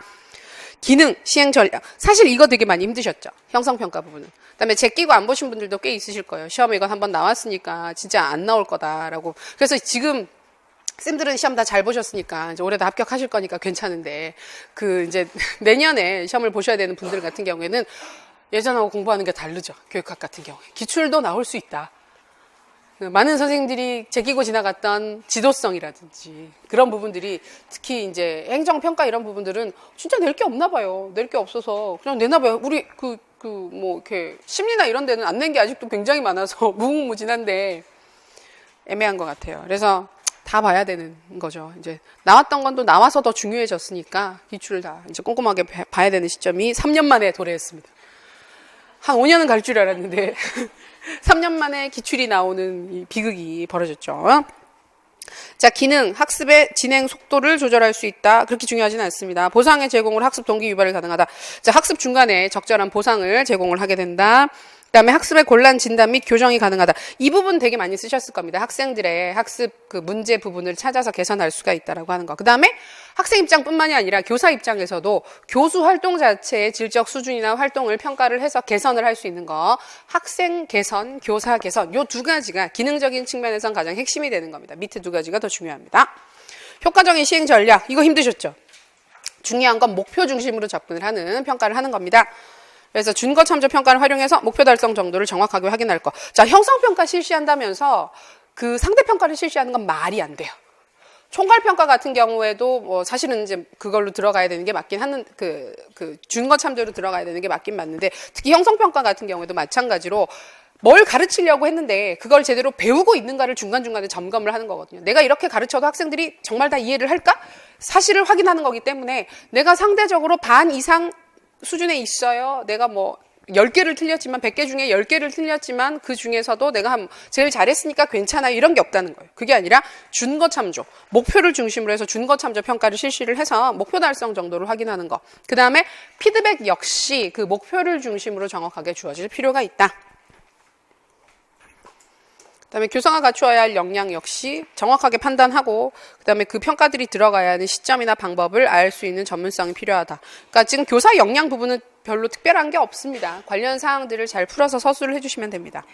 기능, 시행 전략. 사실 이거 되게 많이 힘드셨죠? 형성평가 부분은. 그다음에 제끼고 안 보신 분들도 꽤 있으실 거예요. 시험에 이건 한번 나왔으니까 진짜 안 나올 거다라고. 그래서 지금 쌤들은 시험 다 잘 보셨으니까 이제 올해 다 합격하실 거니까 괜찮은데 이제 내년에 시험을 보셔야 되는 분들 같은 경우에는 예전하고 공부하는 게 다르죠. 교육학 같은 경우에. 기출도 나올 수 있다. 많은 선생님들이 제끼고 지나갔던 지도성이라든지 그런 부분들이 특히 이제 행정평가 이런 부분들은 진짜 낼 게 없나 봐요. 낼 게 없어서 그냥 내나 봐요. 우리 뭐 이렇게 심리나 이런 데는 안 낸 게 아직도 굉장히 많아서 무궁무진한데 애매한 것 같아요. 그래서 다 봐야 되는 거죠. 이제 나왔던 건 또 나와서 더 중요해졌으니까 기출을 다 이제 꼼꼼하게 봐야 되는 시점이 3년 만에 도래했습니다. 한 5년은 갈 줄 알았는데 3년 만에 기출이 나오는 이 비극이 벌어졌죠. 자, 기능, 학습의 진행 속도를 조절할 수 있다. 그렇게 중요하지는 않습니다. 보상의 제공으로 학습 동기 유발이 가능하다. 자, 학습 중간에 적절한 보상을 제공을 하게 된다. 그다음에 학습의 곤란 진단 및 교정이 가능하다. 이 부분 되게 많이 쓰셨을 겁니다. 학생들의 학습 문제 부분을 찾아서 개선할 수가 있다라고 하는 거. 그다음에 학생 입장뿐만이 아니라 교사 입장에서도 교수 활동 자체의 질적 수준이나 활동을 평가를 해서 개선을 할 수 있는 거. 학생 개선, 교사 개선. 요 두 가지가 기능적인 측면에선 가장 핵심이 되는 겁니다. 밑에 두 가지가 더 중요합니다. 효과적인 시행 전략. 이거 힘드셨죠? 중요한 건 목표 중심으로 접근을 하는 평가를 하는 겁니다. 그래서 준거 참조 평가를 활용해서 목표 달성 정도를 정확하게 확인할 거. 자, 형성평가 실시한다면서 상대평가를 실시하는 건 말이 안 돼요. 총괄평가 같은 경우에도 뭐 사실은 이제 그걸로 들어가야 되는 게 맞긴 하는, 준거 참조로 들어가야 되는 게 맞긴 맞는데 특히 형성평가 같은 경우에도 마찬가지로 뭘 가르치려고 했는데 그걸 제대로 배우고 있는가를 중간중간에 점검을 하는 거거든요. 내가 이렇게 가르쳐도 학생들이 정말 다 이해를 할까? 사실을 확인하는 거기 때문에 내가 상대적으로 반 이상 수준에 있어요. 내가 뭐 10개를 틀렸지만 100개 중에 10개를 틀렸지만 그 중에서도 내가 제일 잘했으니까 괜찮아요. 이런 게 없다는 거예요. 그게 아니라 준거 참조, 목표를 중심으로 해서 준거 참조 평가를 실시를 해서 목표 달성 정도를 확인하는 거. 그다음에 피드백 역시 그 목표를 중심으로 정확하게 주어질 필요가 있다. 그다음에 교사가 갖추어야 할 역량 역시 정확하게 판단하고 그다음에 그 평가들이 들어가야 하는 시점이나 방법을 알 수 있는 전문성이 필요하다. 그러니까 지금 교사 역량 부분은 별로 특별한 게 없습니다. 관련 사항들을 잘 풀어서 서술을 해주시면 됩니다.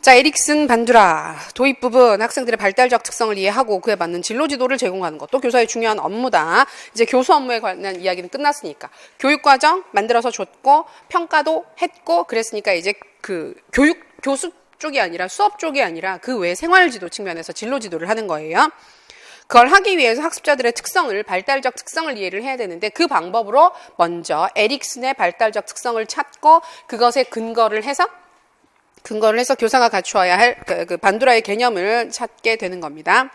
자, 에릭슨, 반두라. 도입 부분, 학생들의 발달적 특성을 이해하고 그에 맞는 진로 지도를 제공하는 것도 교사의 중요한 업무다. 이제 교수 업무에 관한 이야기는 끝났으니까. 교육과정 만들어서 줬고, 평가도 했고, 그랬으니까 이제 교수 쪽이 아니라 수업 쪽이 아니라 그 외 생활지도 측면에서 진로 지도를 하는 거예요. 그걸 하기 위해서 학습자들의 특성을, 발달적 특성을 이해를 해야 되는데 그 방법으로 먼저 에릭슨의 발달적 특성을 찾고 그것에 근거를 해서 교사가 갖추어야 할 그 반두라의 개념을 찾게 되는 겁니다.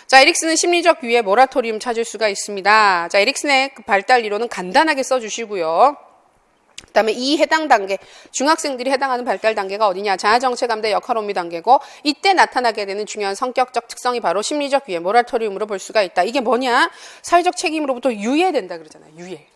자, 에릭슨은 심리적 유예 모라토리움 찾을 수가 있습니다. 자, 에릭슨의 발달 이론은 간단하게 써주시고요. 그다음에 이 해당 단계, 중학생들이 해당하는 발달 단계가 어디냐? 자아정체감대 역할혼미 단계고 이때 나타나게 되는 중요한 성격적 특성이 바로 심리적 유예, 모라토리움으로 볼 수가 있다. 이게 뭐냐? 사회적 책임으로부터 유예된다 그러잖아요. 유예.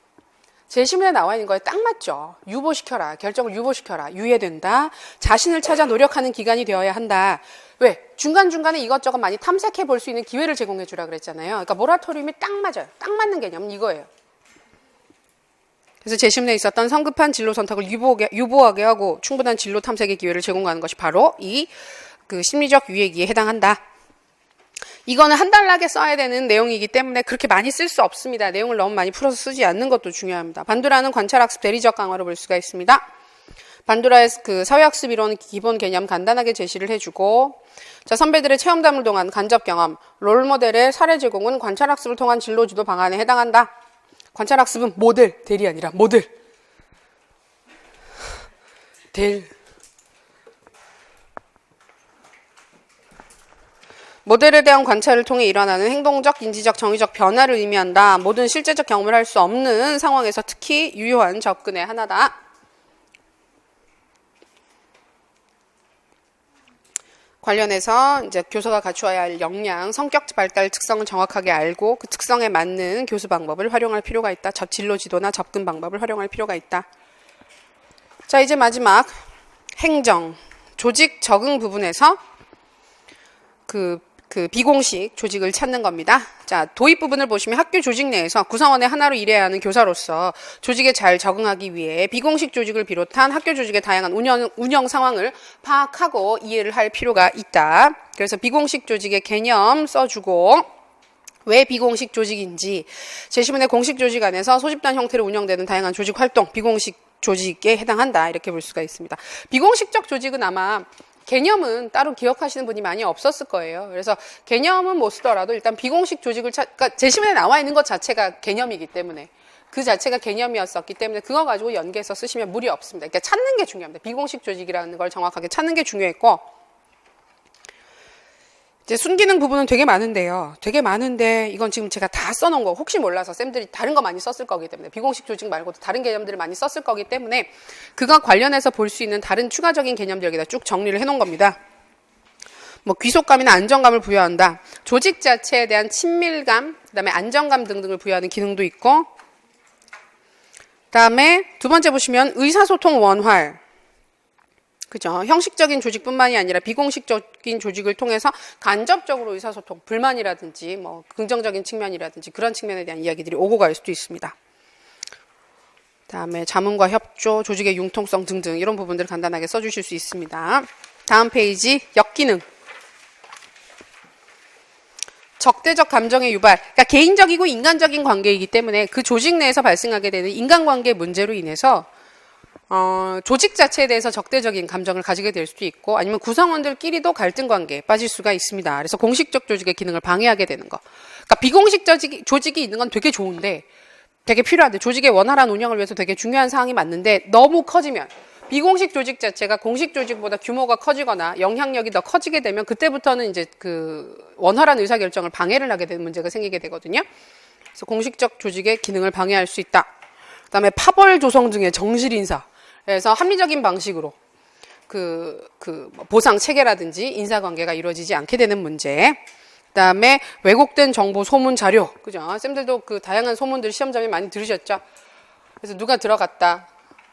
제시문에 나와 있는 거에 딱 맞죠. 유보시켜라. 결정을 유보시켜라. 유예된다. 자신을 찾아 노력하는 기간이 되어야 한다. 왜? 중간중간에 이것저것 많이 탐색해 볼 수 있는 기회를 제공해 주라 그랬잖아요. 그러니까 모라토리움이 딱 맞아요. 딱 맞는 개념은 이거예요. 그래서 재심내에 있었던 성급한 진로 선택을 유보하게 하고 충분한 진로 탐색의 기회를 제공하는 것이 바로 이 그 심리적 유예기에 해당한다. 이거는 한 단락에 써야 되는 내용이기 때문에 그렇게 많이 쓸 수 없습니다. 내용을 너무 많이 풀어서 쓰지 않는 것도 중요합니다. 반도라는 관찰학습 대리적 강화로 볼 수가 있습니다. 반도라의 그 사회학습 이론 기본 개념 간단하게 제시를 해주고, 자, 선배들의 체험담을 통한 간접 경험, 롤모델의 사례 제공은 관찰학습을 통한 진로지도 방안에 해당한다. 관찰학습은 모델, 델이 아니라 모델. 델. 모델에 대한 관찰을 통해 일어나는 행동적, 인지적, 정의적 변화를 의미한다. 모든 실제적 경험을 할 수 없는 상황에서 특히 유효한 접근의 하나다. 관련해서 이제 교사가 갖추어야 할 역량, 성격 발달 특성을 정확하게 알고 그 특성에 맞는 교수 방법을 활용할 필요가 있다. 진로 지도나 접근 방법을 활용할 필요가 있다. 자, 이제 마지막 행정, 조직 적응 부분에서 그 비공식 조직을 찾는 겁니다. 자, 도입 부분을 보시면 학교 조직 내에서 구성원의 하나로 일해야 하는 교사로서 조직에 잘 적응하기 위해 비공식 조직을 비롯한 학교 조직의 다양한 운영 상황을 파악하고 이해를 할 필요가 있다. 그래서 비공식 조직의 개념 써주고 왜 비공식 조직인지, 제시문의 공식 조직 안에서 소집단 형태로 운영되는 다양한 조직 활동, 비공식 조직에 해당한다. 이렇게 볼 수가 있습니다. 비공식적 조직은 아마 개념은 따로 기억하시는 분이 많이 없었을 거예요. 그래서 개념은 못 쓰더라도 일단 비공식 조직을 그러니까 제시문에 나와 있는 것 자체가 개념이기 때문에, 그 자체가 개념이었었기 때문에 그거 가지고 연계해서 쓰시면 무리 없습니다. 그러니까 찾는 게 중요합니다. 비공식 조직이라는 걸 정확하게 찾는 게 중요했고, 이제 순기능 부분은 되게 많은데요. 되게 많은데 이건 지금 제가 다 써놓은 거, 혹시 몰라서 쌤들이 다른 거 많이 썼을 거기 때문에, 비공식 조직 말고도 다른 개념들을 많이 썼을 거기 때문에 그거 관련해서 볼 수 있는 다른 추가적인 개념들 여기다 쭉 정리를 해놓은 겁니다. 뭐 귀속감이나 안정감을 부여한다. 조직 자체에 대한 친밀감, 그다음에 안정감 등등을 부여하는 기능도 있고, 그다음에 두 번째 보시면 의사소통 원활. 그죠? 형식적인 조직뿐만이 아니라 비공식적인 조직을 통해서 간접적으로 의사소통, 불만이라든지 뭐 긍정적인 측면이라든지 그런 측면에 대한 이야기들이 오고 갈 수도 있습니다. 다음에 자문과 협조, 조직의 융통성 등등 이런 부분들을 간단하게 써주실 수 있습니다. 다음 페이지, 역기능. 적대적 감정의 유발, 그러니까 개인적이고 인간적인 관계이기 때문에 그 조직 내에서 발생하게 되는 인간관계 문제로 인해서 조직 자체에 대해서 적대적인 감정을 가지게 될 수도 있고, 아니면 구성원들끼리도 갈등 관계에 빠질 수가 있습니다. 그래서 공식적 조직의 기능을 방해하게 되는 거. 그러니까 비공식 조직이 있는 건 되게 좋은데, 되게 필요한데, 조직의 원활한 운영을 위해서 되게 중요한 사항이 맞는데, 너무 커지면, 비공식 조직 자체가 공식 조직보다 규모가 커지거나 영향력이 더 커지게 되면 그때부터는 이제 그 원활한 의사결정을 방해를 하게 되는 문제가 생기게 되거든요. 그래서 공식적 조직의 기능을 방해할 수 있다. 그다음에 파벌 조성 등의 정실 인사. 그래서 합리적인 방식으로 보상 체계라든지 인사관계가 이루어지지 않게 되는 문제. 그다음에 왜곡된 정보, 소문, 자료. 그죠? 쌤들도 그 다양한 소문들 시험장에 많이 들으셨죠? 그래서 누가 들어갔다.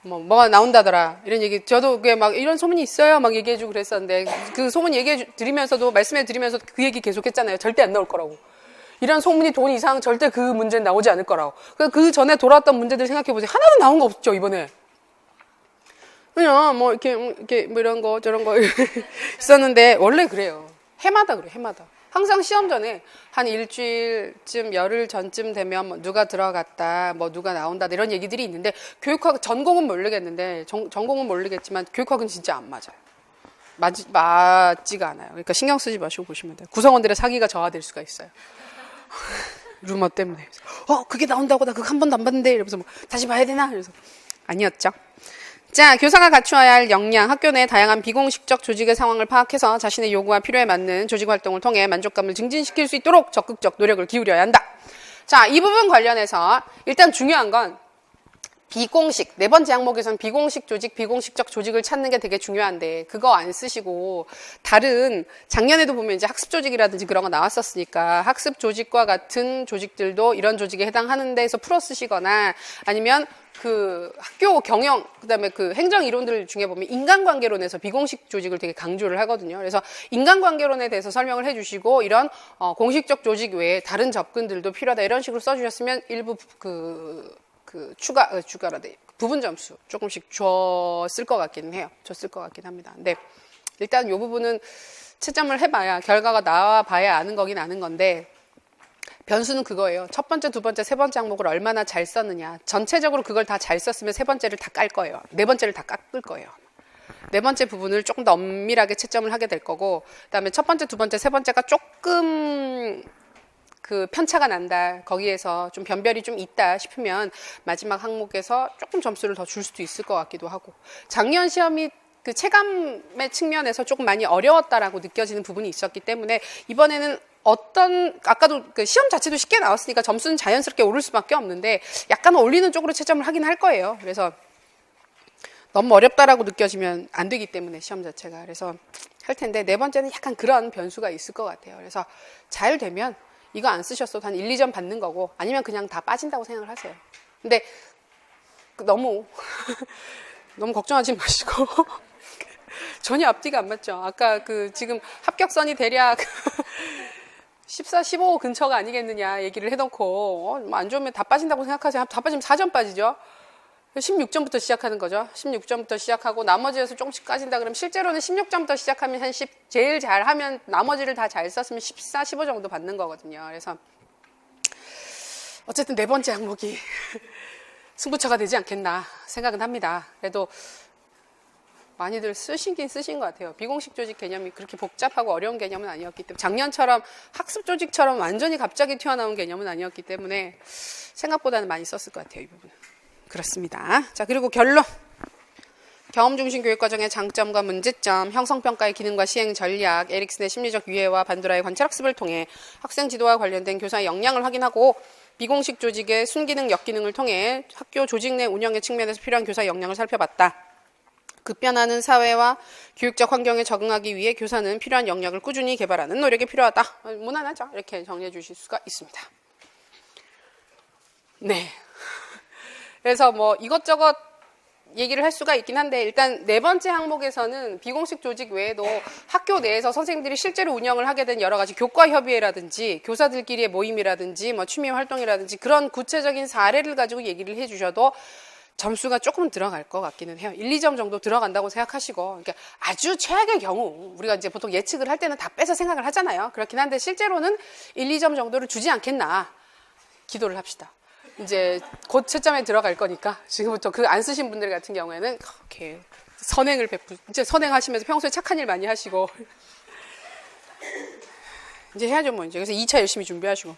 뭐가 나온다더라. 이런 얘기. 저도 그게 막 이런 소문이 있어요. 막 얘기해주고 그랬었는데 그 소문 얘기해드리면서도 말씀해드리면서 그 얘기 계속했잖아요. 절대 안 나올 거라고. 이런 소문이 돈 이상 절대 그 문제는 나오지 않을 거라고. 그 전에 돌아왔던 문제들 생각해보세요. 하나도 나온 거 없죠, 이번에. 그냥 이렇게 뭐 이런 거 저런 거 있었는데, 원래 그래요. 해마다 그래요, 해마다. 항상 시험 전에 한 일주일쯤, 열흘 전쯤 되면 뭐 누가 들어갔다, 뭐 누가 나온다 이런 얘기들이 있는데, 교육학 전공은 모르겠는데 전공은 모르겠지만 교육학은 진짜 안 맞아요. 맞지가 않아요. 그러니까 신경 쓰지 마시고 보시면 돼요. 구성원들의 사기가 저하될 수가 있어요. 루머 때문에. 그게 나온다고 나 그거 한 번도 안 봤는데 이러면서 뭐 다시 봐야 되나? 그래서 아니었죠. 자, 교사가 갖추어야 할 역량, 학교 내 다양한 비공식적 조직의 상황을 파악해서 자신의 요구와 필요에 맞는 조직 활동을 통해 만족감을 증진시킬 수 있도록 적극적 노력을 기울여야 한다. 자, 이 부분 관련해서 일단 중요한 건 비공식, 네 번째 항목에서는 비공식 조직, 비공식적 조직을 찾는 게 되게 중요한데 그거 안 쓰시고 다른 작년에도 보면 이제 학습 조직이라든지 그런 거 나왔었으니까 학습 조직과 같은 조직들도 이런 조직에 해당하는 데서 풀어 쓰시거나 아니면 그 학교 경영 그다음에 그 행정 이론들 중에 보면 인간관계론에서 비공식 조직을 되게 강조를 하거든요. 그래서 인간관계론에 대해서 설명을 해주시고 이런 공식적 조직 외에 다른 접근들도 필요하다 이런 식으로 써주셨으면 일부 추가라 돼. 부분 점수 조금씩 줬을 것 같기는 해요. 줬을 것 같긴 합니다. 근데 일단 이 부분은 채점을 해봐야 결과가 나와봐야 아는 거긴 아는 건데 변수는 그거예요. 첫 번째, 두 번째, 세 번째 항목을 얼마나 잘 썼느냐. 전체적으로 그걸 다 잘 썼으면 세 번째를 다 깔 거예요. 네 번째를 다 깎을 거예요. 네 번째 부분을 조금 더 엄밀하게 채점을 하게 될 거고 그다음에 첫 번째, 두 번째, 세 번째가 조금 그 편차가 난다. 거기에서 좀 변별이 좀 있다 싶으면 마지막 항목에서 조금 점수를 더 줄 수도 있을 것 같기도 하고 작년 시험이 그 체감의 측면에서 조금 많이 어려웠다라고 느껴지는 부분이 있었기 때문에 이번에는 아까도 그 시험 자체도 쉽게 나왔으니까 점수는 자연스럽게 오를 수밖에 없는데 약간 올리는 쪽으로 채점을 하긴 할 거예요. 그래서 너무 어렵다라고 느껴지면 안 되기 때문에 시험 자체가 그래서 할 텐데 네 번째는 약간 그런 변수가 있을 것 같아요. 그래서 잘 되면 이거 안 쓰셨어도 한 1, 2점 받는 거고 아니면 그냥 다 빠진다고 생각을 하세요. 근데 너무 걱정하지 마시고 전혀 앞뒤가 안 맞죠. 아까 그 지금 합격선이 대략 14, 15 근처가 아니겠느냐 얘기를 해놓고 안 좋으면 다 빠진다고 생각하세요. 다 빠지면 4점 빠지죠. 16점부터 시작하는 거죠. 16점부터 시작하고 나머지에서 조금씩 까진다 그러면 실제로는 16점부터 시작하면 한 10, 제일 잘하면 나머지를 다 잘 썼으면 14, 15 정도 받는 거거든요. 그래서 어쨌든 네 번째 항목이 승부처가 되지 않겠나 생각은 합니다. 그래도 많이들 쓰시긴 쓰신 것 같아요. 비공식 조직 개념이 그렇게 복잡하고 어려운 개념은 아니었기 때문에 작년처럼 학습 조직처럼 완전히 갑자기 튀어나온 개념은 아니었기 때문에 생각보다는 많이 썼을 것 같아요. 이 부분은. 그렇습니다. 자, 그리고 결론. 경험 중심 교육 과정의 장점과 문제점, 형성평가의 기능과 시행 전략, 에릭슨의 심리적 유해와 반도라의 관찰학습을 통해 학생 지도와 관련된 교사의 역량을 확인하고 비공식 조직의 순기능, 역기능을 통해 학교 조직 내 운영의 측면에서 필요한 교사의 역량을 살펴봤다. 급변하는 사회와 교육적 환경에 적응하기 위해 교사는 필요한 역량을 꾸준히 개발하는 노력이 필요하다. 무난하죠? 이렇게 정리해 주실 수가 있습니다. 네. 그래서 뭐 이것저것 얘기를 할 수가 있긴 한데 일단 네 번째 항목에서는 비공식 조직 외에도 학교 내에서 선생님들이 실제로 운영을 하게 된 여러 가지 교과 협의회라든지 교사들끼리의 모임이라든지 뭐 취미 활동이라든지 그런 구체적인 사례를 가지고 얘기를 해 주셔도 점수가 조금 들어갈 것 같기는 해요. 1, 2점 정도 들어간다고 생각하시고 그러니까 아주 최악의 경우 우리가 이제 보통 예측을 할 때는 다 빼서 생각을 하잖아요. 그렇긴 한데 실제로는 1, 2점 정도를 주지 않겠나 기도를 합시다. 이제 곧 채점에 들어갈 거니까 지금부터 그 안 쓰신 분들 같은 경우에는 이렇게 선행을 이제 선행하시면서 평소에 착한 일 많이 하시고 이제 해야죠 뭐 이제. 그래서 2차 열심히 준비하시고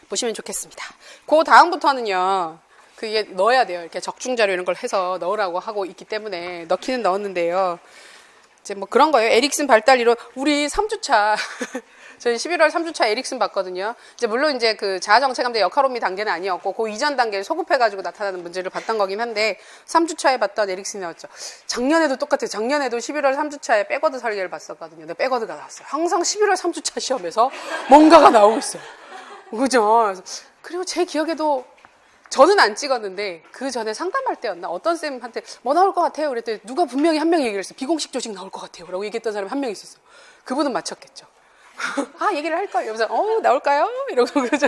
보시면 좋겠습니다. 그 다음부터는요. 그게 넣어야 돼요. 이렇게 적중자료 이런 걸 해서 넣으라고 하고 있기 때문에 넣기는 넣었는데요. 이제 뭐 그런 거예요. 에릭슨 발달 이론 우리 3주차 저희 11월 3주차 에릭슨 봤거든요. 이제 물론 이제 그 자아정체감대 역할혼미 단계는 아니었고 그 이전 단계를 소급해가지고 나타나는 문제를 봤던 거긴 한데 3주차에 봤던 에릭슨이 나왔죠. 작년에도 똑같아요. 작년에도 11월 3주차에 백워드 설계를 봤었거든요. 근데 백워드가 나왔어요. 항상 11월 3주차 시험에서 뭔가가 나오고 있어요. 그죠? 그리고 제 기억에도 저는 안 찍었는데 그 전에 상담할 때였나 어떤 쌤한테 뭐 나올 것 같아요 그랬더니 누가 분명히 한 명이 얘기를 했어요. 비공식 조직 나올 것 같아요 라고 얘기했던 사람이 한 명 있었어요. 그분은 맞췄겠죠. 아 얘기를 할걸 이러면서 나올까요? 이러고 그러죠.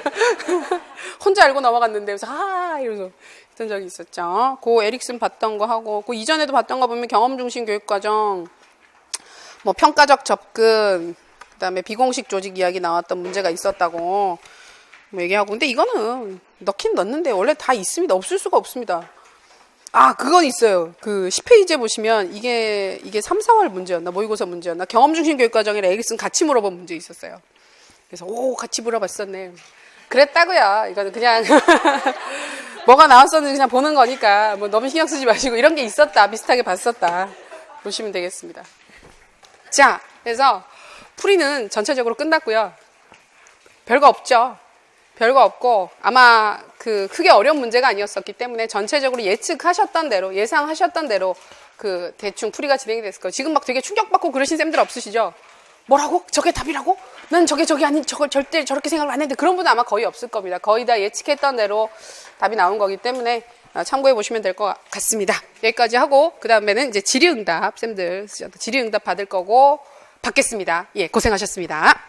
혼자 알고 넘어갔는데 그래서 이러면서 했던 적이 있었죠. 그 에릭슨 봤던 거 하고 그 이전에도 봤던 거 보면 경험 중심 교육 과정 뭐 평가적 접근 그다음에 비공식 조직 이야기 나왔던 문제가 있었다고 뭐 얘기하고 근데 이거는 넣긴 넣는데 원래 다 있습니다. 없을 수가 없습니다. 그건 있어요. 그 10페이지에 보시면 이게 3, 4월 문제였나 모의고사 문제였나 경험 중심 교육 과정이랑 에릭슨 같이 물어본 문제 있었어요. 그래서 같이 물어봤었네. 그랬다고요. 이거는 그냥 뭐가 나왔었는지 그냥 보는 거니까 뭐 너무 신경 쓰지 마시고 이런 게 있었다 비슷하게 봤었다 보시면 되겠습니다. 자, 그래서 풀이는 전체적으로 끝났고요. 별거 없죠. 별거 없고 아마 크게 어려운 문제가 아니었었기 때문에 전체적으로 예측하셨던 대로, 예상하셨던 대로 대충 풀이가 진행이 됐을 거예요. 지금 막 되게 충격받고 그러신 쌤들 없으시죠? 뭐라고? 저게 답이라고? 난 저게 아닌, 저걸 절대 저렇게 생각을 안 했는데 그런 분은 아마 거의 없을 겁니다. 거의 다 예측했던 대로 답이 나온 거기 때문에 참고해 보시면 될 것 같습니다. 여기까지 하고, 그 다음에는 이제 질의응답, 쌤들 질의응답 받을 거고, 받겠습니다. 예, 고생하셨습니다.